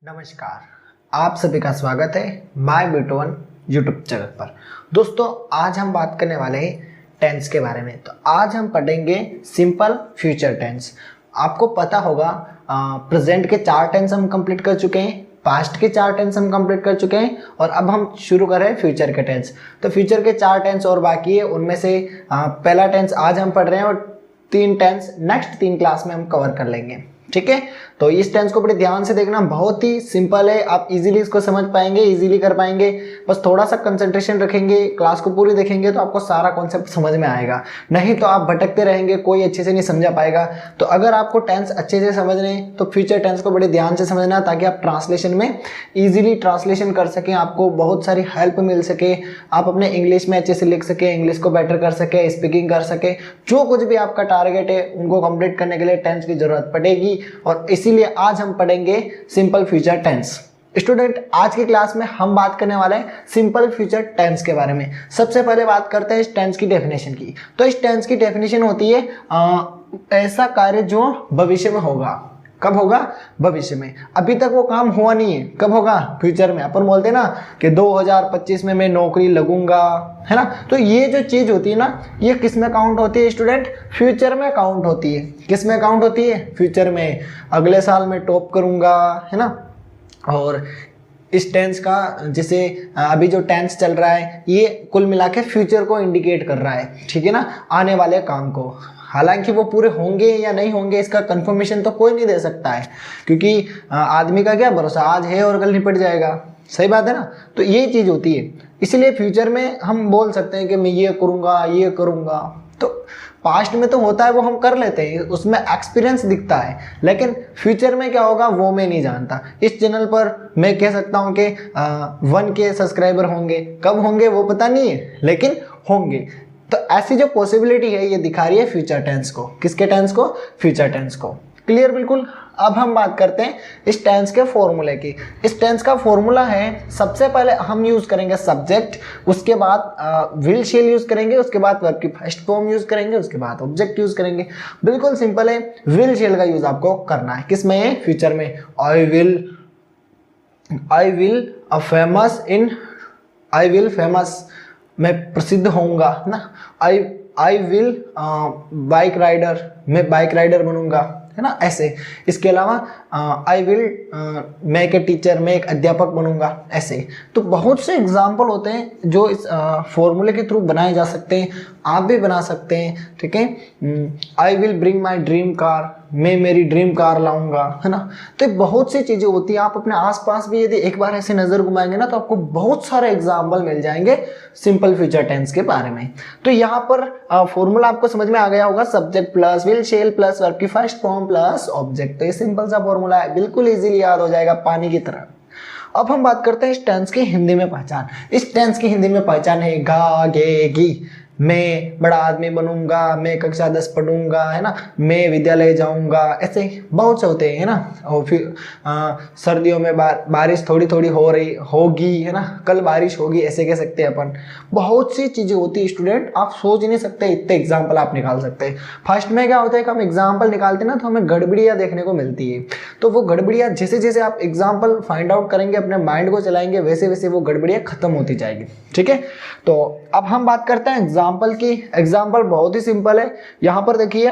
नमस्कार, आप सभी का स्वागत है माय B2 यूट्यूब चैनल पर। दोस्तों, आज हम बात करने वाले हैं टेंस के बारे में। तो आज हम पढ़ेंगे सिंपल फ्यूचर टेंस। आपको पता होगा प्रेजेंट के 4 टेंस हम कंप्लीट कर चुके हैं, पास्ट के 4 टेंस हम कंप्लीट कर चुके हैं और अब हम शुरू कर रहे हैं फ्यूचर के टेंस। तो फ्यूचर के 4 टेंस और बाकी है, उनमें से पहला टेंस आज हम पढ़ रहे हैं और 3 टेंस नेक्स्ट 3 क्लास में हम कवर कर लेंगे। ठीक है, तो इस टेंस को बड़े ध्यान से देखना, बहुत ही सिंपल है, आप इजीली इसको समझ पाएंगे, इजीली कर पाएंगे। बस थोड़ा सा कंसंट्रेशन रखेंगे, क्लास को पूरी देखेंगे तो आपको सारा कॉन्सेप्ट समझ में आएगा, नहीं तो आप भटकते रहेंगे, कोई अच्छे से नहीं समझा पाएगा। तो अगर आपको टेंस अच्छे से समझने हैं तो फ्यूचर टेंस को बड़े ध्यान से समझना, ताकि आप ट्रांसलेशन में इजीली ट्रांसलेशन कर सकें, आपको बहुत सारी हेल्प मिल सके, आप अपने इंग्लिश में अच्छे से लिख सके, इंग्लिश को बेटर कर सके, स्पीकिंग कर सके। जो कुछ भी आपका टारगेट है उनको कंप्लीट करने के लिए टेंस की जरूरत पड़ेगी और इसीलिए आज हम पढ़ेंगे सिंपल फ्यूचर टेंस। स्टूडेंट, आज की क्लास में हम बात करने वाले हैं सिंपल फ्यूचर टेंस के बारे में। सबसे पहले बात करते हैं इस टेंस की डेफिनेशन की। तो इस टेंस की डेफिनेशन होती है ऐसा कार्य जो भविष्य में होगा। कब होगा? भविष्य में। अभी तक वो काम हुआ नहीं है, कब होगा? फ्यूचर में। अपन बोलते हैं ना कि 2025 में मैं नौकरी लगूंगा, है ना। तो ये जो चीज होती है ना, ये किस में काउंट होती है स्टूडेंट? फ्यूचर में काउंट होती है। किस में काउंट होती है? फ्यूचर में। अगले साल में टॉप करूंगा, है ना। और इस टेंस का जैसे अभी जो टेंस चल रहा है ये कुल मिला के फ्यूचर को इंडिकेट कर रहा है, ठीक है ना, आने वाले काम को। हालांकि वो पूरे होंगे या नहीं होंगे इसका कंफर्मेशन तो कोई नहीं दे सकता है, क्योंकि आदमी का क्या भरोसा, आज है और कल निपट जाएगा। सही बात है ना। तो ये चीज होती है, इसलिए फ्यूचर में हम बोल सकते हैं कि मैं ये करूंगा, ये करूंगा। तो पास्ट में तो होता है, वो हम कर लेते हैं, उसमें एक्सपीरियंस दिखता है, लेकिन फ्यूचर में क्या होगा वो मैं नहीं जानता। इस चैनल पर मैं कह सकता हूँ कि 1K सब्सक्राइबर होंगे, कब होंगे वो पता नहीं है, लेकिन होंगे। तो ऐसी जो पॉसिबिलिटी है ये दिखा रही है फ्यूचर टेंस को। किसके टेंस को? फ्यूचर टेंस को। क्लियर? बिल्कुल। अब हम बात करते हैं इस टेंस के फॉर्मूले की। इस टेंस का फॉर्मूला है, सबसे पहले हम यूज करेंगे सब्जेक्ट, उसके बाद विल शेल यूज करेंगे, उसके बाद वर्ब की फर्स्ट फॉर्म यूज करेंगे, उसके बाद ऑब्जेक्ट यूज करेंगे। बिल्कुल सिंपल है। विल शेल का यूज आपको करना है किस में? फ्यूचर में। आई विल फेमस, मैं प्रसिद्ध होऊंगा ना। आई विल बाइक राइडर, मैं बाइक राइडर बनूंगा, है ना, ऐसे। इसके अलावा आई विल मैं एक टीचर, मैं एक अध्यापक बनूंगा, ऐसे। तो बहुत से एग्जाम्पल होते हैं जो इस फॉर्मूले के थ्रू बनाए जा सकते हैं, आप भी बना सकते हैं, ठीक है। I will bring my dream car, मैं मेरी ड्रीम कार लाऊंगा, है ना। तो बहुत सी चीजें होती हैं। आप अपने आसपास भी यदि एक बार ऐसे नजर घुमाएंगे ना तो आपको बहुत सारे एग्जाम्पल मिल जाएंगे सिंपल फ्यूचर टेंस के बारे में। तो यहाँ पर फॉर्मूला आपको समझ में आ गया होगा, subject plus will shell plus verb की फर्स्ट फॉर्म प्लस ऑब्जेक्ट। तो ये सिंपल सा फॉर्मूला है, बिल्कुल इजीली याद हो जाएगा, पानी की तरह। अब हम बात करते हैं इस टेंस की हिंदी में पहचान। इस टेंस की हिंदी में पहचान है गा गे गी। मैं बड़ा आदमी बनूंगा, मैं कक्षा 10 पढ़ूंगा, है ना, मैं विद्यालय जाऊंगा, ऐसे बहुत से होते हैं, है ना। और फिर सर्दियों में बारिश थोड़ी थोड़ी हो रही होगी, है ना, कल बारिश होगी, ऐसे कह सकते हैं अपन। बहुत सी चीजें होती है स्टूडेंट, आप सोच नहीं सकते इतने एग्जाम्पल आप निकाल सकते हैं। फर्स्ट में क्या होता है कि हम एग्जाम्पल निकालते हैं ना तो हमें गड़बड़ियां देखने को मिलती है। तो वो गड़बड़ियां जैसे जैसे आप एग्जाम्पल फाइंड आउट करेंगे, अपने माइंड को चलाएंगे, वैसे वैसे वो गड़बड़ियां खत्म होती जाएगी, ठीक है। तो अब हम बात करते हैं एग्जाम्पल की। एग्जाम्पल बहुत ही सिंपल है। यहां पर देखिए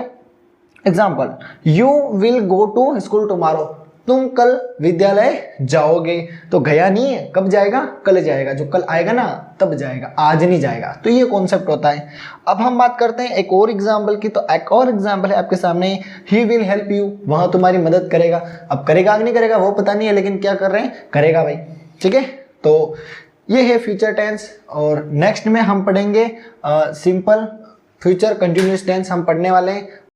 example, you will go to school tomorrow, तुम कल विद्यालय जाओगे। तो गया नहीं है, कब जाएगा? कल जाएगा। जो कल आएगा ना तब जाएगा, आज नहीं जाएगा। तो ये कॉन्सेप्ट होता है। अब हम बात करते हैं एक और एग्जाम्पल की। तो एक और एग्जाम्पल है आपके सामने, ही विल हेल्प यू, वह तुम्हारी मदद करेगा। अब करेगा कि नहीं करेगा वो पता नहीं है, लेकिन क्या कर रहे हैं, करेगा भाई, ठीक है। तो ये है फ्यूचर टेंस। और नेक्स्ट में हम पढ़ेंगे सिंपल फ्यूचर कंटिन्यूअस टेंस हम पढ़ने वाले हैं।